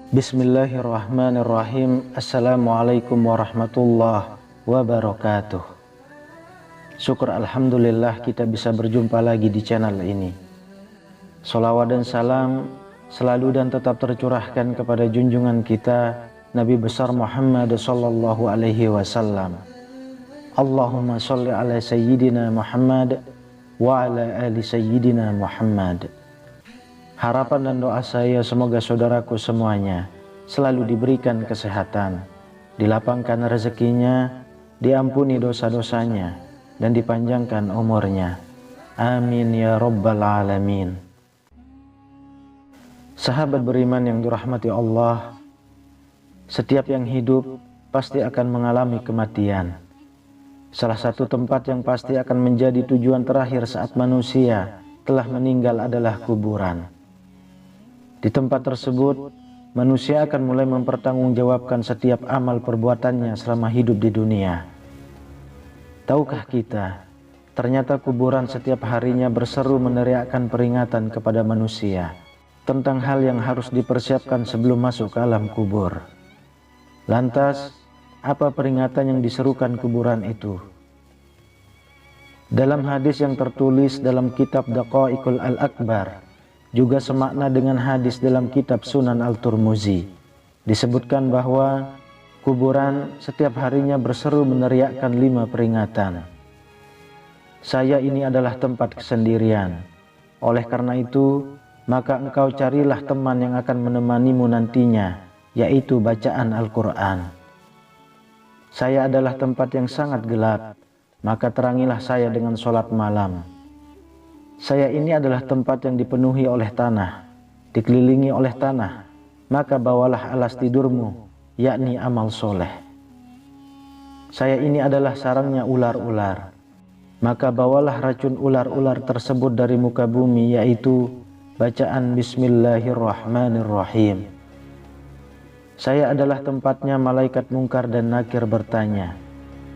Bismillahirrahmanirrahim. Assalamualaikum warahmatullahi wabarakatuh. Syukur alhamdulillah kita bisa berjumpa lagi di channel ini. Salawat dan salam selalu dan tetap tercurahkan kepada junjungan kita Nabi besar Muhammad sallallahu alaihi wasallam. Allahumma sholli ala sayyidina Muhammad wa ala ali sayyidina Muhammad. Harapan dan doa saya semoga saudaraku semuanya selalu diberikan kesehatan, dilapangkan rezekinya, diampuni dosa-dosanya, dan dipanjangkan umurnya. Amin ya rabbal alamin. Sahabat beriman yang dirahmati Allah, setiap yang hidup pasti akan mengalami kematian. Salah satu tempat yang pasti akan menjadi tujuan terakhir saat manusia telah meninggal adalah kuburan. Di tempat tersebut, manusia akan mulai mempertanggungjawabkan setiap amal perbuatannya selama hidup di dunia. Tahukah kita, ternyata kuburan setiap harinya berseru meneriakkan peringatan kepada manusia tentang hal yang harus dipersiapkan sebelum masuk ke alam kubur. Lantas, apa peringatan yang diserukan kuburan itu? Dalam hadis yang tertulis dalam kitab Daqaiqul Al-Akbar, juga semakna dengan hadis dalam kitab Sunan Al-Turmuzi, disebutkan bahwa kuburan setiap harinya berseru meneriakkan 5 peringatan. Saya ini adalah tempat kesendirian. Oleh karena itu, maka engkau carilah teman yang akan menemanimu nantinya, yaitu bacaan Al-Quran. Saya adalah tempat yang sangat gelap, maka terangilah saya dengan sholat malam. Saya ini adalah tempat yang dipenuhi oleh tanah, dikelilingi oleh tanah, maka bawalah alas tidurmu, yakni amal soleh. Saya ini adalah sarangnya ular-ular, maka bawalah racun ular-ular tersebut dari muka bumi, yaitu bacaan Bismillahirrahmanirrahim. Saya adalah tempatnya malaikat mungkar dan nakir bertanya,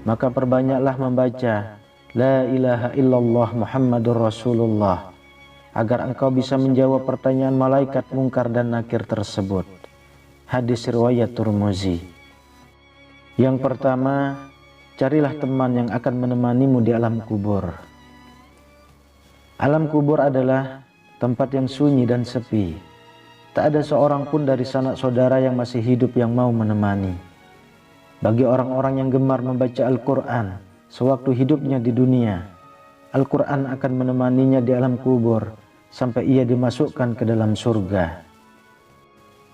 maka perbanyaklah membaca La ilaha illallah Muhammadur Rasulullah, agar engkau bisa menjawab pertanyaan malaikat mungkar dan nakir tersebut. Hadis riwayat Turmuzi. Yang pertama, carilah teman yang akan menemanimu di alam kubur. Alam kubur adalah tempat yang sunyi dan sepi. Tak ada seorang pun dari sanak saudara yang masih hidup yang mau menemani. Bagi orang-orang yang gemar membaca Al-Quran sewaktu hidupnya di dunia, Al-Quran akan menemaninya di alam kubur sampai ia dimasukkan ke dalam surga.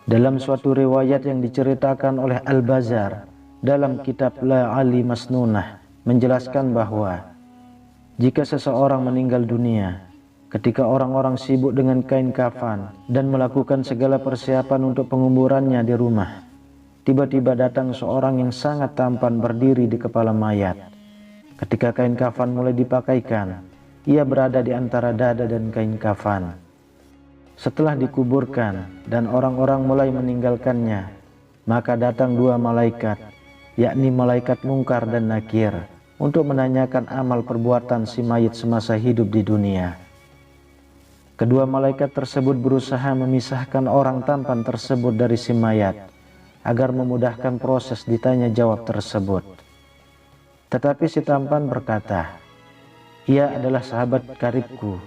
Dalam suatu riwayat yang diceritakan oleh Al-Bazar dalam kitab La Ali Masnunah menjelaskan bahwa jika seseorang meninggal dunia, ketika orang-orang sibuk dengan kain kafan dan melakukan segala persiapan untuk penguburannya di rumah, tiba-tiba datang seorang yang sangat tampan berdiri di kepala mayat. Ketika kain kafan mulai dipakaikan, ia berada di antara dada dan kain kafan. Setelah dikuburkan dan orang-orang mulai meninggalkannya, maka datang 2 malaikat, yakni malaikat mungkar dan nakir, untuk menanyakan amal perbuatan si mayit semasa hidup di dunia. Kedua malaikat tersebut berusaha memisahkan orang tampan tersebut dari si mayat, agar memudahkan proses ditanya jawab tersebut. Tetapi si tampan berkata, ia adalah sahabat karibku.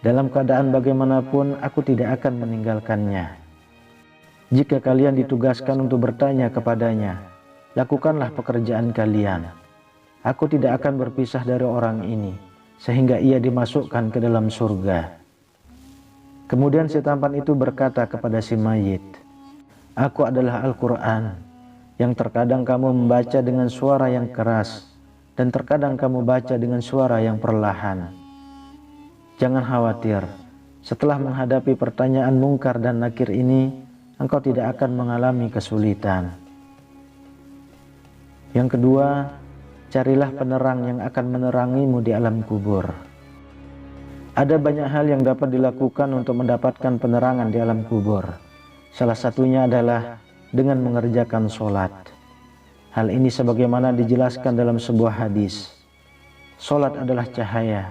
Dalam keadaan bagaimanapun aku tidak akan meninggalkannya. Jika kalian ditugaskan untuk bertanya kepadanya, lakukanlah pekerjaan kalian. Aku tidak akan berpisah dari orang ini, sehingga ia dimasukkan ke dalam surga. Kemudian si tampan itu berkata kepada si mayit, aku adalah Al-Quran, yang terkadang kamu membaca dengan suara yang keras dan terkadang kamu baca dengan suara yang perlahan. Jangan khawatir, setelah menghadapi pertanyaan mungkar dan nakir ini, engkau tidak akan mengalami kesulitan. Yang kedua, carilah penerang yang akan menerangimu di alam kubur. Ada banyak hal yang dapat dilakukan untuk mendapatkan penerangan di alam kubur. Salah satunya adalah dengan mengerjakan sholat. Hal ini sebagaimana dijelaskan dalam sebuah hadis. Sholat adalah cahaya,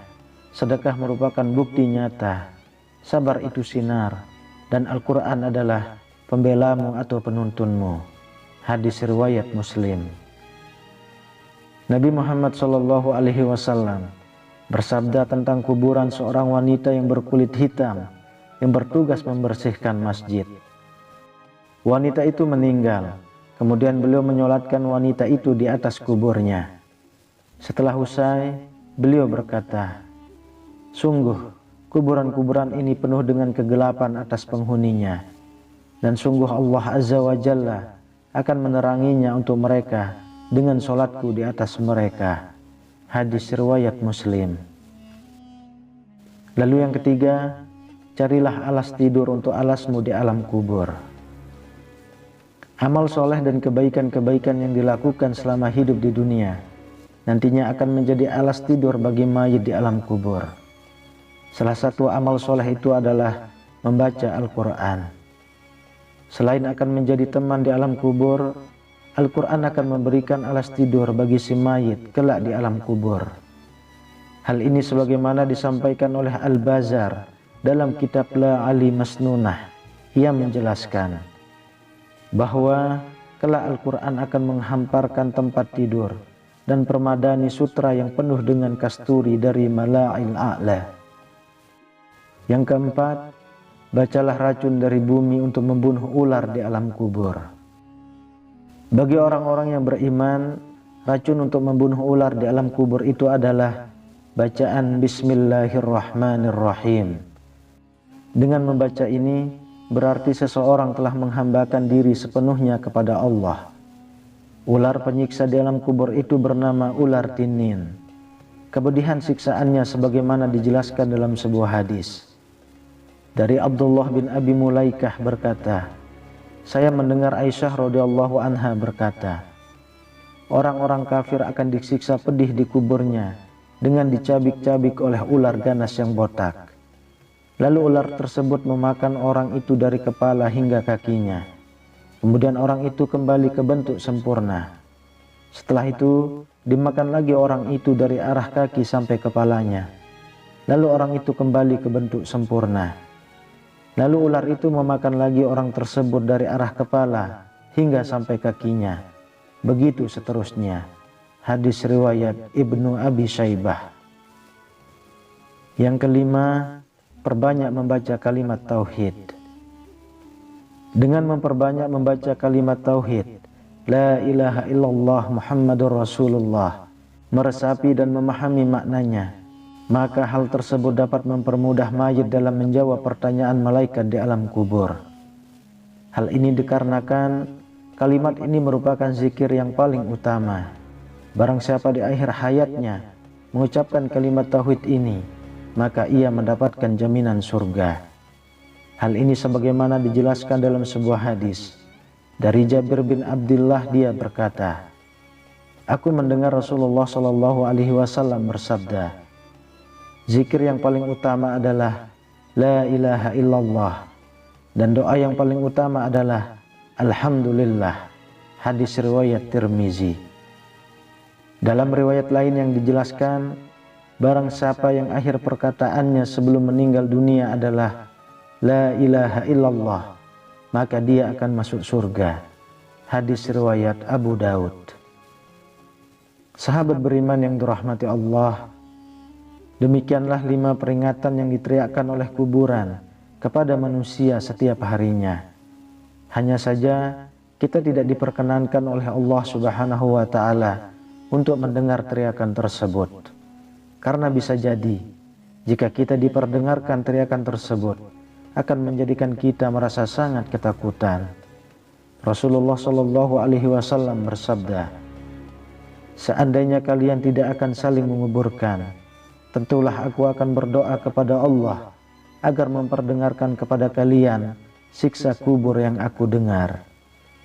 sedekah merupakan bukti nyata, sabar itu sinar, dan Al-Quran adalah pembelamu atau penuntunmu. Hadis riwayat Muslim. Nabi Muhammad SAW bersabda tentang kuburan seorang wanita yang berkulit hitam yang bertugas membersihkan masjid. Wanita itu meninggal, kemudian beliau menyolatkan wanita itu di atas kuburnya. Setelah usai, beliau berkata, "Sungguh, kuburan-kuburan ini penuh dengan kegelapan atas penghuninya, dan sungguh Allah Azza wa Jalla akan meneranginya untuk mereka dengan solatku di atas mereka." Hadis riwayat Muslim. Lalu yang ketiga, carilah alas tidur untuk alasmu di alam kubur. Amal soleh dan kebaikan-kebaikan yang dilakukan selama hidup di dunia nantinya akan menjadi alas tidur bagi mayit di alam kubur. Salah satu amal soleh itu adalah membaca Al-Quran. Selain akan menjadi teman di alam kubur, Al-Quran akan memberikan alas tidur bagi si mayit kelak di alam kubur. Hal ini sebagaimana disampaikan oleh Al-Bazar dalam kitab La Ali Masnunah. Ia menjelaskan bahwa kelak Al-Quran akan menghamparkan tempat tidur dan permadani sutra yang penuh dengan kasturi dari Mala'il A'la. Yang keempat, bacalah racun dari bumi untuk membunuh ular di alam kubur. Bagi orang-orang yang beriman, racun untuk membunuh ular di alam kubur itu adalah bacaan Bismillahirrahmanirrahim. Dengan membaca ini, berarti seseorang telah menghambakan diri sepenuhnya kepada Allah. Ular penyiksa di alam kubur itu bernama ular tinin. Kepedihan siksaannya sebagaimana dijelaskan dalam sebuah hadis. Dari Abdullah bin Abi Mulaikah berkata, saya mendengar Aisyah radhiyallahu anha berkata, orang-orang kafir akan disiksa pedih di kuburnya dengan dicabik-cabik oleh ular ganas yang botak. Lalu ular tersebut memakan orang itu dari kepala hingga kakinya. Kemudian orang itu kembali ke bentuk sempurna. Setelah itu dimakan lagi orang itu dari arah kaki sampai kepalanya. Lalu orang itu kembali ke bentuk sempurna. Lalu ular itu memakan lagi orang tersebut dari arah kepala hingga sampai kakinya. Begitu seterusnya. Hadis riwayat Ibnu Abi Syaibah. Yang kelima, perbanyak membaca kalimat tauhid. Dengan memperbanyak membaca kalimat tauhid, La ilaha illallah Muhammadur Rasulullah, meresapi dan memahami maknanya, maka hal tersebut dapat mempermudah mayit dalam menjawab pertanyaan malaikat di alam kubur. Hal ini dikarenakan kalimat ini merupakan zikir yang paling utama. Barang siapa di akhir hayatnya mengucapkan kalimat tauhid ini, maka ia mendapatkan jaminan surga. Hal ini sebagaimana dijelaskan dalam sebuah hadis. Dari Jabir bin Abdullah dia berkata, aku mendengar Rasulullah SAW bersabda, zikir yang paling utama adalah La ilaha illallah, dan doa yang paling utama adalah Alhamdulillah. Hadis riwayat Tirmizi. Dalam riwayat lain yang dijelaskan, barang siapa yang akhir perkataannya sebelum meninggal dunia adalah La ilaha illallah, maka dia akan masuk surga. Hadis riwayat Abu Daud. Sahabat beriman yang dirahmati Allah, demikianlah 5 peringatan yang diteriakkan oleh kuburan kepada manusia setiap harinya. Hanya saja kita tidak diperkenankan oleh Allah Subhanahu wa Ta'ala untuk mendengar teriakan tersebut. Karena bisa jadi jika kita diperdengarkan teriakan tersebut akan menjadikan kita merasa sangat ketakutan. Rasulullah SAW bersabda, seandainya kalian tidak akan saling menguburkan, tentulah aku akan berdoa kepada Allah agar memperdengarkan kepada kalian siksa kubur yang aku dengar.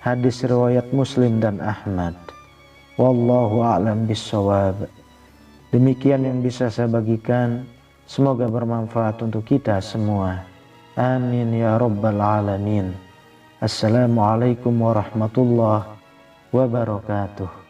Hadis riwayat Muslim dan Ahmad. Wallahu a'lam bissawab. Demikian yang bisa saya bagikan. Semoga bermanfaat untuk kita semua. Amin ya rabbal alamin. Assalamualaikum warahmatullahi wabarakatuh.